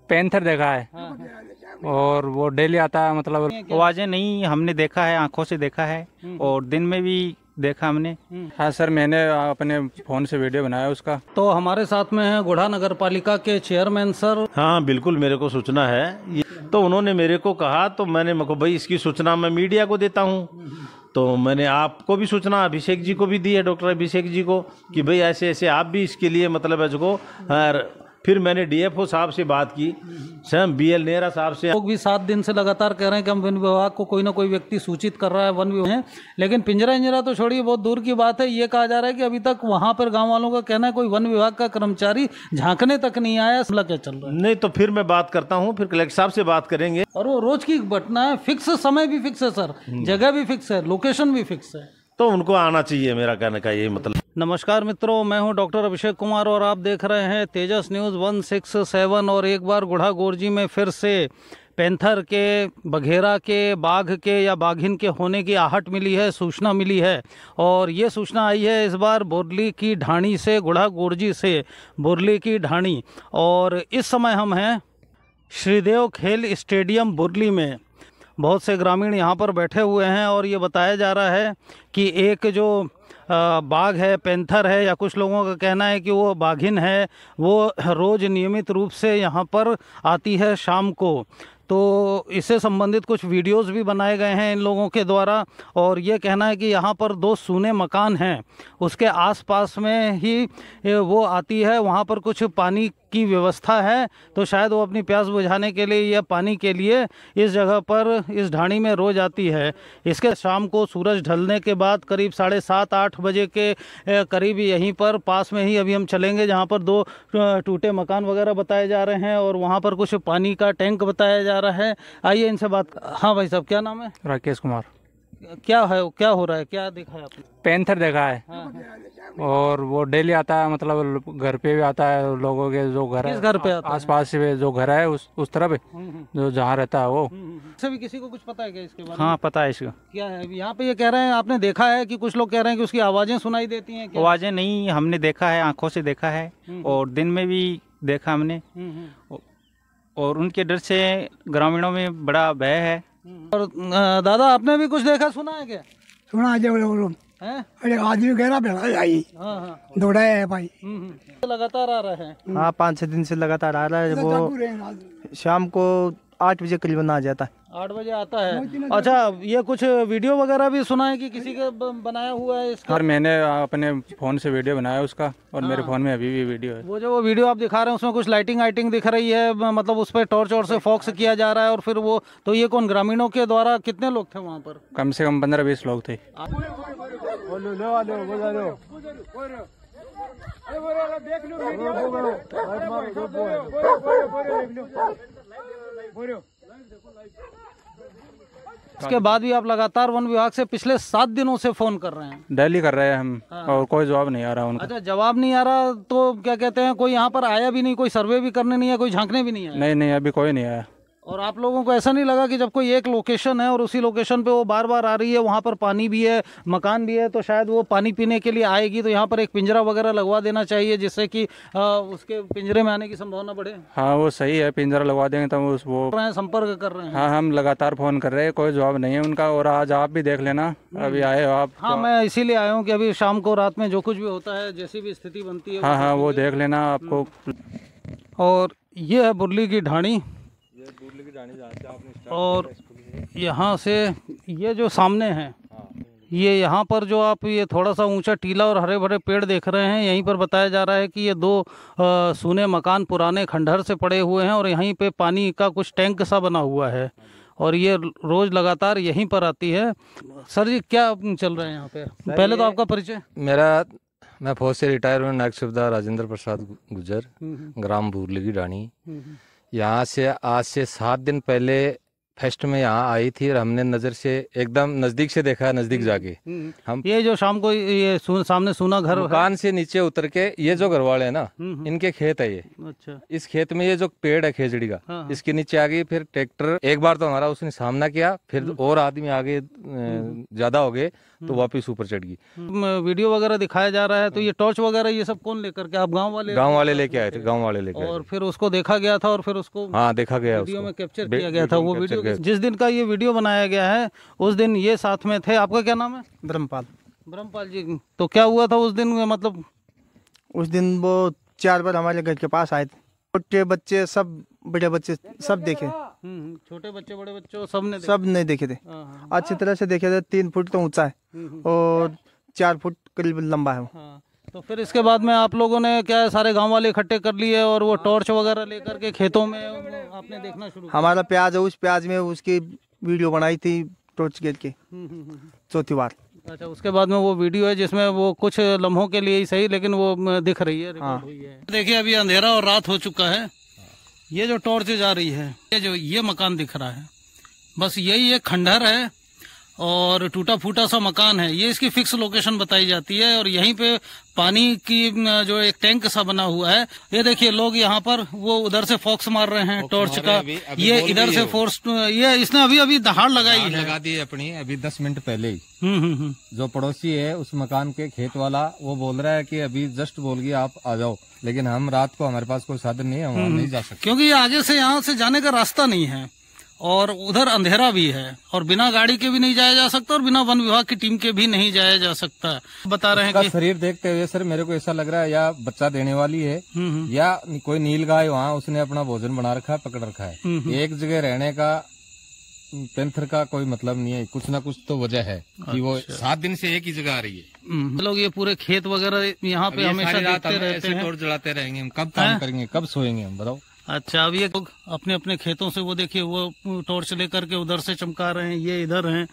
Panther देखा है और वो डेली आता है, मतलब आवाजें नहीं हमने देखा है, आंखों से देखा है और दिन में भी देखा हमने। हाँ सर, मैंने अपने फोन से वीडियो बनाया उसका। तो हमारे साथ में है गुढ़ा नगर पालिका के चेयरमैन सर। हाँ बिल्कुल, मेरे को सूचना है तो उन्होंने मेरे को कहा तो मैंने भाई इसकी सूचना मैं मीडिया को देता हूँ। तो मैंने आपको भी सूचना अभिषेक जी को भी दी है, डॉक्टर अभिषेक जी को, कि भाई ऐसे ऐसे आप भी इसके लिए मतलब इसको। फिर मैंने डीएफओ साहब से बात की, स्वयं बीएल नेहरा साहब से। लोग भी 7 दिन से लगातार कह रहे हैं कि हम वन विभाग को कोई ना कोई व्यक्ति सूचित कर रहा है, वन विभाग है, लेकिन पिंजरा तो छोड़िए, बहुत दूर की बात है। ये कहा जा रहा है कि अभी तक वहां पर गांव वालों का कहना है कोई वन विभाग का कर्मचारी झांकने तक नहीं आया। क्या चल रहा है? नहीं तो फिर मैं बात करता हूँ, फिर कलेक्टर साहब से बात करेंगे। और वो रोज की घटना है, फिक्स समय भी फिक्स है सर, जगह भी फिक्स है, लोकेशन भी फिक्स है, तो उनको आना चाहिए, मेरा कहने का यही मतलब। नमस्कार मित्रों, मैं हूं डॉक्टर अभिषेक कुमार और आप देख रहे हैं तेजस न्यूज़ 167। और एक बार गुढ़ा गोरजी में फिर से पैंथर के, बघेरा के, बाघ के या बाघिन के होने की आहट मिली है, सूचना मिली है। और ये सूचना आई है इस बार बोरली की ढाणी से, गुढ़ा गोरजी से बोरली की ढाणी। और इस समय हम हैं श्रीदेव खेल स्टेडियम बोरली में। बहुत से ग्रामीण यहाँ पर बैठे हुए हैं और ये बताया जा रहा है कि एक जो बाघ है, पैंथर है, या कुछ लोगों का कहना है कि वो बाघिन है, वो रोज़ नियमित रूप से यहाँ पर आती है शाम को। तो इससे संबंधित कुछ वीडियोस भी बनाए गए हैं इन लोगों के द्वारा। और ये कहना है कि यहाँ पर 2 सूने मकान हैं, उसके आसपास में ही वो आती है, वहाँ पर कुछ पानी की व्यवस्था है, तो शायद वो अपनी प्यास बुझाने के लिए या पानी के लिए इस जगह पर, इस ढाणी में रोज आती है। इसके शाम को सूरज ढलने के बाद करीब 7:30-8 बजे के करीब यहीं पर पास में ही अभी हम चलेंगे, जहाँ पर 2 टूटे मकान वगैरह बताए जा रहे हैं और वहाँ पर कुछ पानी का टैंक बताया जा रहा है। आइए इनसे बात। हाँ भाई साहब, क्या नाम है? राकेश कुमार। क्या है, क्या हो रहा है, क्या देखा है आपने? पैंथर देखा है। और वो डेली आता है, मतलब घर पे भी आता है, लोगों के जो घर है, घर पे आता है? आसपास से जो घर है उस तरफ जो जहाँ रहता है वो। भी किसी को कुछ पता है क्या इसके बारे में? हाँ पता है इसका। क्या है यहाँ पे? ये कह रहे हैं आपने देखा है कि कुछ लोग कह रहे हैं कि उसकी आवाजें सुनाई देती हैं। आवाजें नहीं हमने देखा है, आंखों से देखा है और दिन में भी देखा हमने। और उनके डर से ग्रामीणों में बड़ा भय है। और दादा, आपने भी कुछ देखा सुना है क्या? सुना है, अरे आदमी कह रहा है दौड़ा है भाई। लगातार आ रहा है। हाँ 5-6 दिन से लगातार आ रहा है। वो शाम को 8 बजे करीबन आ जाता है। 8 बजे आता है। अच्छा, ये कुछ वीडियो वगैरह भी सुना है कि किसी का बनाया हुआ है इसका? और मैंने अपने फोन से वीडियो बनाया उसका और मेरे फोन में अभी भी वीडियो है। वो जो वीडियो आप दिखा रहे हैं उसमें कुछ लाइटिंग दिख रही है, मतलब उस पर टॉर्च और से फोकस किया जा रहा है। और फिर वो तो ये कौन, ग्रामीणों के द्वारा कितने लोग थे वहाँ पर? कम से कम 15-20 लोग थे। इसके बाद भी आप लगातार वन विभाग से पिछले 7 दिनों से फोन कर रहे हैं? डेली कर रहे हैं हम। और कोई जवाब नहीं आ रहा उनका। अच्छा, जवाब नहीं आ रहा तो क्या कहते हैं, कोई यहाँ पर आया भी नहीं, कोई सर्वे भी करने नहीं है, कोई झांकने भी नहीं आया? नहीं, अभी कोई नहीं आया। और आप लोगों को ऐसा नहीं लगा कि जब कोई एक लोकेशन है और उसी लोकेशन पे वो बार बार आ रही है, वहाँ पर पानी भी है, मकान भी है, तो शायद वो पानी पीने के लिए आएगी, तो यहाँ पर एक पिंजरा वगैरह लगवा देना चाहिए जिससे कि उसके पिंजरे में आने की संभावना बढ़े? हाँ वो सही है, पिंजरा लगवा देंगे तो वो संपर्क कर रहे हैं। हाँ हम लगातार फोन कर रहे हैं, कोई जवाब नहीं है उनका। और आज आप भी देख लेना, अभी आए हो आप। हाँ मैं इसीलिए आया हूँ कि अभी शाम को, रात में जो कुछ भी होता है, जैसी भी स्थिति बनती है, हाँ वो देख लेना आपको। और ये है बुरली की ढाणी। और यहाँ से ये जो सामने है, ये यहाँ पर जो आप ये थोड़ा सा ऊंचा टीला और हरे भरे पेड़ देख रहे हैं, यहीं पर बताया जा रहा है कि ये 2 सूने मकान पुराने खंडहर से पड़े हुए हैं और यहीं पे पानी का कुछ टैंक सा बना हुआ है और ये रोज लगातार यहीं पर आती है। सर जी, क्या चल रहा है यहाँ पे? पहले तो आपका परिचय। मेरा मैं फौज से रिटायर हुआ, नायक सुबेदार राजेंद्र प्रसाद गुजर, ग्राम भूरली की ढाणी। यहाँ से आज से 7 दिन पहले फेस्ट में यहाँ आई थी और हमने नज़र से एकदम नज़दीक से देखा, नज़दीक जाके। हम ये जो शाम को ये सामने सूना घर दुकान से नीचे उतर के, ये जो घर वाले हैं ना, इनके खेत है ये। अच्छा। इस खेत में ये जो पेड़ है खेजड़ी का, इसके नीचे आ गई। फिर ट्रैक्टर एक बार तो हमारा उसने सामना किया, फिर और आदमी आगे ज्यादा हो गए तो वापिस ऊपर चढ़ गई। वीडियो वगैरह दिखाया जा रहा है, तो ये टॉर्च वगैरह ये सब कौन लेकर के, आप गाँव वाले लेके आए थे, गाँव वाले लेके आए और फिर उसको देखा गया था और फिर उसको हाँ देखा गया, वीडियो में कैप्चर किया गया था। वो वीडियो जिस दिन का ये वीडियो बनाया गया है उस दिन ये साथ में थे। आपका क्या नाम है? ब्रह्मपाल जी। तो क्या हुआ था उस दिन, मतलब उस दिन वो 4 बार हमारे घर के पास आए थे, छोटे बच्चे सब, बड़े बच्चे सब देखे। छोटे बच्चे बड़े बच्चे सब नहीं देखे थे, अच्छी तरह से देखे थे। 3 फुट तो ऊंचा है और 4 फुट करीब लंबा है वो। तो फिर इसके बाद में आप लोगों ने क्या सारे गांव वाले इकट्ठे कर लिए और वो टॉर्च वगैरह लेकर के खेतों में आपने देखना शुरू किया? हमारा प्याज है, उस प्याज में उसकी वीडियो बनाई थी टॉर्च गेट के 4थी बार। अच्छा, उसके बाद में वो वीडियो है जिसमें वो कुछ लम्हों के लिए ही सही, लेकिन वो दिख रही है, रिकॉर्ड हुई है। देखिए अभी अंधेरा और रात हो चुका है। ये जो टॉर्च जा रही है, ये मकान दिख रहा है, बस यही एक खंडहर है और टूटा फूटा सा मकान है। ये इसकी फिक्स लोकेशन बताई जाती है और यहीं पे पानी की जो एक टैंक सा बना हुआ है। ये देखिए लोग यहाँ पर वो उधर से फॉक्स मार रहे हैं टॉर्च का, ये इधर से फोर्स, ये इसने अभी दहाड़ लगा दी अपनी अभी 10 मिनट पहले ही। जो पड़ोसी है उस मकान के खेत वाला, वो बोल रहा है कि अभी जस्ट बोल गया आप आ जाओ, लेकिन हम रात को, हमारे पास कोई साधन नहीं है, हम वहाँ नहीं जा सकते क्योंकि ये आगे से यहाँ से जाने का रास्ता नहीं है और उधर अंधेरा भी है और बिना गाड़ी के भी नहीं जाया जा सकता और बिना वन विभाग की टीम के भी नहीं जाया जा सकता। बता रहे हैं कि शरीर देखते हुए सर मेरे को ऐसा लग रहा है या बच्चा देने वाली है या कोई नील गाय वहाँ उसने अपना भोजन बना रखा है, पकड़ रखा है। एक जगह रहने का पेंथर का कोई मतलब नहीं है, कुछ ना कुछ तो वजह है कि वो 7 दिन से एक ही जगह आ रही है। लोग ये पूरे खेत वगैरह यहाँ पे हमेशा देखते रहते हैं, टॉर्च जलाते रहेंगे। हम कब काम करेंगे, कब सोएंगे हम, बताओ। अच्छा, अब ये लोग अपने अपने खेतों से वो देखिए वो टॉर्च लेकर के उधर से चमका रहे हैं, ये इधर हैं,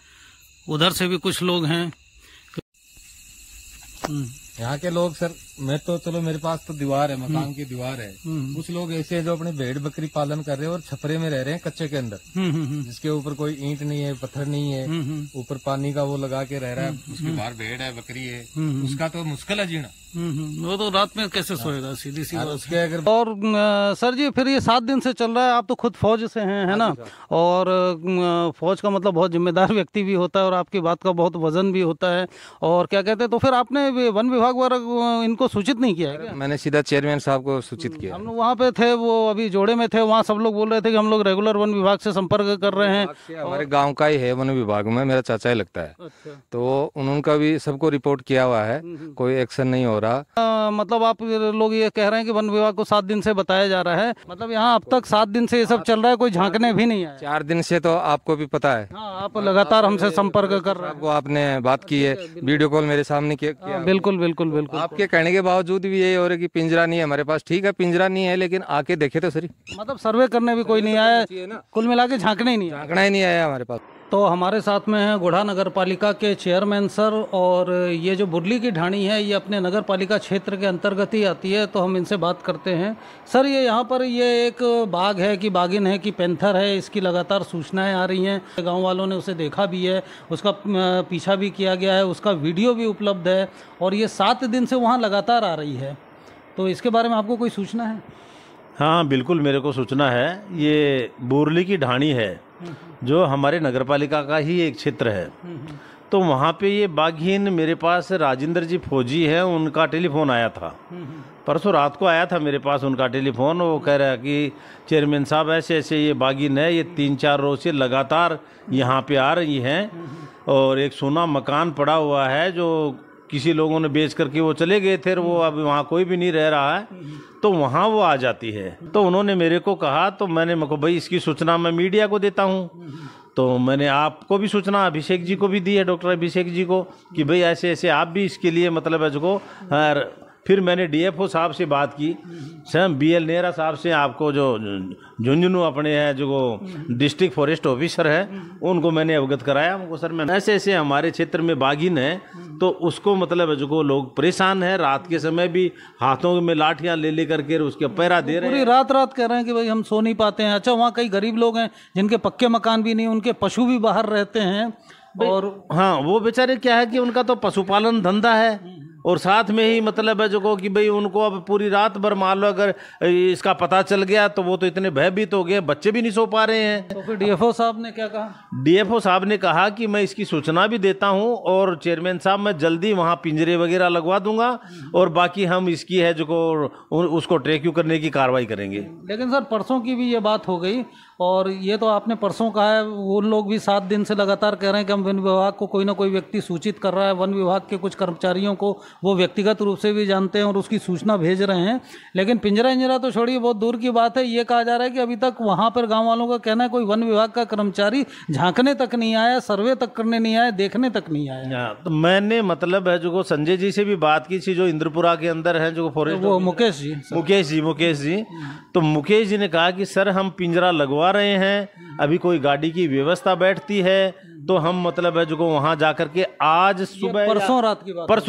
उधर से भी कुछ लोग हैं। यहाँ के लोग सर, मैं तो चलो मेरे पास तो दीवार है, मकान की दीवार है। कुछ लोग ऐसे हैं जो अपने भेड़ बकरी पालन कर रहे हैं और छपरे में रह रहे हैं कच्चे के अंदर, जिसके ऊपर कोई ईंट नहीं है, पत्थर नहीं है, ऊपर पानी का वो लगा के रह रहा है, उसके बाहर भेड़ है, बकरी है, उसका तो मुश्किल है जीना। वो तो रात में कैसे सोएगा, सीधी सी बात। उसके अगर और सर जी फिर ये 7 दिन से चल रहा है, आप तो खुद फौज से हैं, है ना, और फौज का मतलब बहुत जिम्मेदार व्यक्ति भी होता है और आपकी बात का बहुत वजन भी होता है, और क्या कहते हैं, तो फिर आपने वन विभाग वाला इनको सूचित नहीं किया है क्या? मैंने सीधा चेयरमैन साहब को सूचित किया। हम लोग वहाँ पे थे, वो अभी जोड़े में थे, वहाँ सब लोग बोल रहे थे कि हम लोग रेगुलर वन विभाग से संपर्क कर रहे हैं। हमारे गाँव का ही है वन विभाग में, मेरा चाचा ही लगता है। अच्छा। तो उनका भी सबको रिपोर्ट किया हुआ है, कोई एक्शन नहीं हो रहा। मतलब आप लोग ये कह रहे हैं कि वन विभाग को 7 दिन से बताया जा रहा है, मतलब यहाँ अब तक 7 दिन से ये सब चल रहा है, कोई झांकने भी नहीं आया। 4 दिन से तो आपको भी पता है। हाँ, आप लगातार हमसे संपर्क कर रहे हैं। आपको आपने बात की है, वीडियो कॉल मेरे सामने किया। बिल्कुल बिल्कुल बिल्कुल। आपके कहने के बावजूद भी यही हो रहा है कि पिंजरा नहीं है हमारे पास। ठीक है, पिंजरा नहीं है, लेकिन आके देखे तो सही। मतलब सर्वे करने भी कोई नहीं आया, कुल मिला के झांकने ही नहीं आया। झांकना ही नहीं आया हमारे पास। तो हमारे साथ में है गुढ़ा नगर पालिका के चेयरमैन सर, और ये जो बुरली की ढाणी है ये अपने नगर पालिका क्षेत्र के अंतर्गत ही आती है, तो हम इनसे बात करते हैं। सर, ये यहाँ पर ये एक बाघ है कि बाघिन है कि पैंथर है, इसकी लगातार सूचनाएं आ रही हैं, गांव वालों ने उसे देखा भी है, उसका पीछा भी किया गया है, उसका वीडियो भी उपलब्ध है, और ये 7 दिन से वहाँ लगातार आ रही है। तो इसके बारे में आपको कोई सूचना है? हाँ बिल्कुल, मेरे को सूचना है। ये बुरली की ढाणी है जो हमारे नगर पालिका का ही एक क्षेत्र है। तो वहाँ पे ये बाघिन, मेरे पास राजेंद्र जी फौजी है, उनका टेलीफोन आया था, परसों रात को आया था मेरे पास उनका टेलीफोन। वो कह रहा है कि चेयरमैन साहब ऐसे ऐसे ये बाघिन है, ये 3-4 रोज से लगातार यहाँ पे आ रही हैं, और एक सोना मकान पड़ा हुआ है जो किसी लोगों ने बेच करके वो चले गए थे, वो अब वहाँ कोई भी नहीं रह रहा है, तो वहाँ वो आ जाती है। तो उन्होंने मेरे को कहा, तो मैंने भाई इसकी सूचना मैं मीडिया को देता हूँ, तो मैंने आपको भी सूचना अभिषेक जी को भी दी है, डॉक्टर अभिषेक जी को, कि भाई ऐसे ऐसे आप भी इसके लिए मतलब इसको फिर मैंने डीएफओ साहब से बात की, सर BL नेहरा साहब से, आपको जो झुंझुनू अपने हैं जो डिस्ट्रिक्ट फॉरेस्ट ऑफिसर हैं उनको मैंने अवगत कराया। उनको सर मैं ऐसे ऐसे हमारे क्षेत्र में बाघिन है तो उसको मतलब जो लोग परेशान है, रात के समय भी हाथों में लाठियां ले करके उसके पहरा दे रहे हैं। पूरी रात कह रहे हैं कि भाई हम सो नहीं पाते हैं। अच्छा, वहाँ कई गरीब लोग हैं जिनके पक्के मकान भी नहीं, उनके पशु भी बाहर रहते हैं। और हाँ, वो बेचारे क्या है कि उनका तो पशुपालन धंधा है और साथ में ही मतलब है जो कि भाई उनको अब पूरी रात भर मान लो अगर इसका पता चल गया तो वो तो इतने भयभीत हो गए, बच्चे भी नहीं सो पा रहे हैं। तो फिर डीएफओ साहब ने क्या कहा? डीएफओ साहब ने कहा कि मैं इसकी सूचना भी देता हूं और चेयरमैन साहब मैं जल्दी वहां पिंजरे वगैरह लगवा दूंगा और बाकी हम इसकी है जो उसको ट्रैक करने की कार्रवाई करेंगे। लेकिन सर परसों की भी ये बात हो गई और ये तो आपने परसों कहा है, वो लोग भी 7 दिन से लगातार कह रहे हैं कि हम वन विभाग को कोई ना कोई व्यक्ति सूचित कर रहा है, वन विभाग के कुछ कर्मचारियों को वो व्यक्तिगत रूप से भी जानते हैं और उसकी सूचना भेज रहे हैं। लेकिन पिंजरा तो छोड़िए, बहुत दूर की बात है। ये कहा जा रहा है कि अभी तक वहाँ पर गाँव वालों का कहना है कोई वन विभाग का कर्मचारी झांकने तक नहीं आया, सर्वे तक करने नहीं आया, देखने तक नहीं आया। तो मैंने मतलब है जो संजय जी से भी बात की थी जो इंद्रपुरा के अंदर है जो फॉरेस्ट, वो मुकेश जी। तो मुकेश जी ने कहा कि सर हम पिंजरा लगवा रहे हैं, अभी कोई गाड़ी की व्यवस्था बैठती है तो हम मतलब है जो वहां जाकर के आज सुबह परसों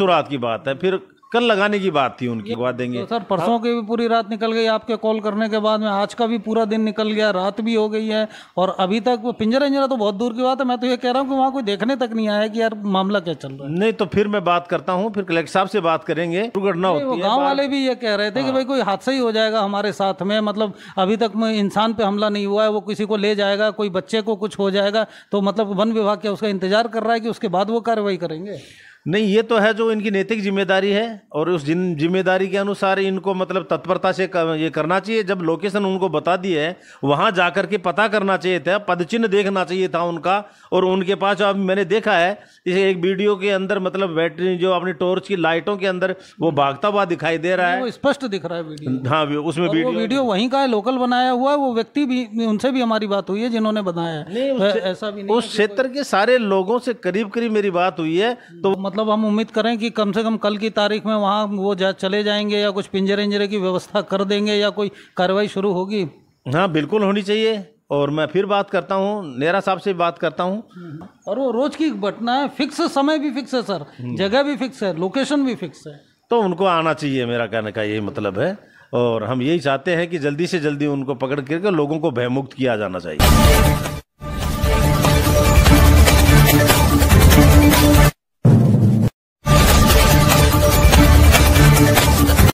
रात की बात है, फिर कल लगाने की बात थी उनकी, लगवा देंगे। तो सर परसों की भी पूरी रात निकल गई आपके कॉल करने के बाद में, आज का भी पूरा दिन निकल गया, रात भी हो गई है और अभी तक वो पिंजरा तो बहुत दूर की बात है। मैं तो ये कह रहा हूँ कि वहाँ कोई देखने तक नहीं आया कि यार मामला क्या चल रहा है। नहीं तो फिर मैं बात करता हूँ, फिर कलेक्टर साहब से बात करेंगे। दुर्घटना होती है, गाँव वाले भी ये कह रहे थे कि भाई कोई हादसा ही हो जाएगा हमारे साथ में, मतलब अभी तक इंसान पे हमला नहीं हुआ है, वो किसी को ले जाएगा, कोई बच्चे को कुछ हो जाएगा तो मतलब वन विभाग क्या उसका इंतजार कर रहा है कि उसके बाद वो कार्रवाई करेंगे? नहीं, ये तो है जो इनकी नैतिक जिम्मेदारी है और उस जिम्मेदारी के अनुसार इनको मतलब तत्परता से ये करना चाहिए। जब लोकेशन उनको बता दी है वहां जाकर के पता करना चाहिए था, पदचिन्ह देखना चाहिए था उनका। और उनके पास अब मैंने देखा है इसे एक वीडियो के अंदर मतलब बैटरी जो अपनी टॉर्च की लाइटों के अंदर वो भागता हुआ दिखाई दे रहा है, वो स्पष्ट दिख रहा है वीडियो। हाँ, उसमें वीडियो वहीं का है, लोकल बनाया हुआ है, वो व्यक्ति भी, उनसे भी हमारी बात हुई है जिन्होंने बनाया है। ऐसा भी नहीं, उस क्षेत्र के सारे लोगों से करीब मेरी बात हुई है। तो मतलब हम उम्मीद करें कि कम से कम कल की तारीख में वहाँ वो चले जाएंगे या कुछ पिंजरे की व्यवस्था कर देंगे या कोई कार्रवाई शुरू होगी। हाँ, बिल्कुल होनी चाहिए। और मैं फिर बात करता हूँ, नेहरा साहब से बात करता हूँ। और वो रोज की घटना है, फिक्स समय भी फिक्स है सर, जगह भी फिक्स है, लोकेशन भी फिक्स है, तो उनको आना चाहिए, मेरा कहने का यही मतलब है। और हम यही चाहते हैं कि जल्दी से जल्दी उनको पकड़ करके लोगों को भयमुक्त किया जाना चाहिए।